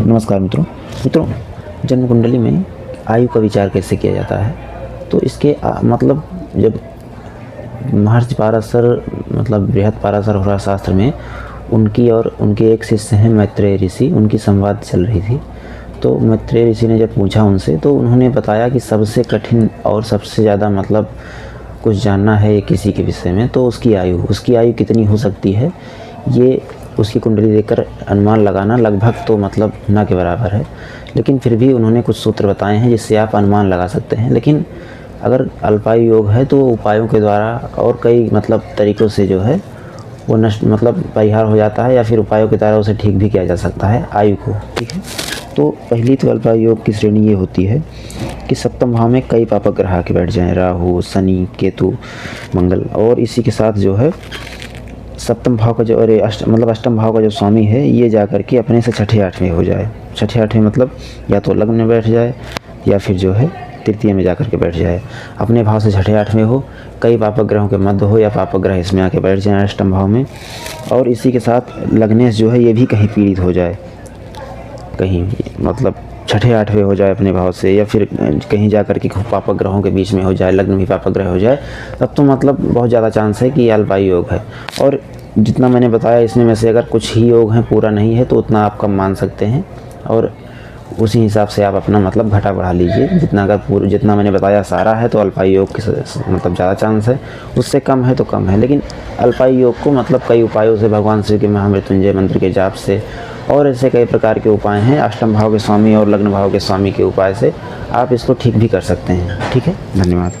नमस्कार मित्रों, जन्म कुंडली में आयु का विचार कैसे किया जाता है। तो इसके मतलब जब महर्षि पाराशर मतलब बृहद पाराशर होरा शास्त्र में उनकी और उनके एक शिष्य हैं मैत्रेय ऋषि, उनकी संवाद चल रही थी। तो मैत्रेय ऋषि ने जब पूछा उनसे तो उन्होंने बताया कि सबसे कठिन और सबसे ज़्यादा मतलब कुछ जानना है किसी के विषय में तो उसकी आयु कितनी हो सकती है, ये उसकी कुंडली देखकर अनुमान लगाना लगभग तो मतलब ना के बराबर है। लेकिन फिर भी उन्होंने कुछ सूत्र बताए हैं जिससे आप अनुमान लगा सकते हैं। लेकिन अगर अल्पायु योग है तो उपायों के द्वारा और कई मतलब तरीक़ों से जो है वो नष्ट मतलब परिहार हो जाता है, या फिर उपायों के द्वारा उसे ठीक भी किया जा सकता है आयु को। ठीक है, तो पहली तो अल्पायु योग की श्रेणी ये होती है कि सप्तम भाव में कई पापक ग्रह आके बैठ जाएं, राहु, शनि, केतु, मंगल, और इसी के साथ जो है सप्तम भाव का जो अष्टम भाव का जो स्वामी है ये जा कर के अपने से छठे आठवें हो जाए। छठे आठवें मतलब या तो लग्न में बैठ जाए या फिर जो है तृतीय में जा कर के बैठ जाए। अपने भाव से छठे आठवें हो, कई पापक ग्रहों के मध्य हो या पापक ग्रह इसमें आके बैठ जाए अष्टम भाव में, और इसी के साथ लग्नेश जो है ये भी कहीं पीड़ित हो जाए, कहीं मतलब छठे आठवें हो जाए अपने भाव से, या फिर कहीं जा कर के पापक ग्रहों के बीच में हो जाए, लग्न भी पापक ग्रह हो जाए, तब तो मतलब बहुत ज़्यादा चांस है कि अल्पायु योग है। और जितना मैंने बताया इसमें में से अगर कुछ ही योग हैं, पूरा नहीं है, तो उतना आप कम मान सकते हैं और उसी हिसाब से आप अपना मतलब घटा बढ़ा लीजिए। जितना मैंने बताया सारा है तो अल्पायु योग की मतलब ज़्यादा चांस है, उससे कम है तो कम है। लेकिन अल्पायु योग को मतलब कई उपायों से, भगवान शिव के महामृत्युंजय मंत्र के जाप से और ऐसे कई प्रकार के उपाय हैं, अष्टम भाव के स्वामी और लग्न भाव के स्वामी के उपाय से आप इसको ठीक भी कर सकते हैं। ठीक है, धन्यवाद।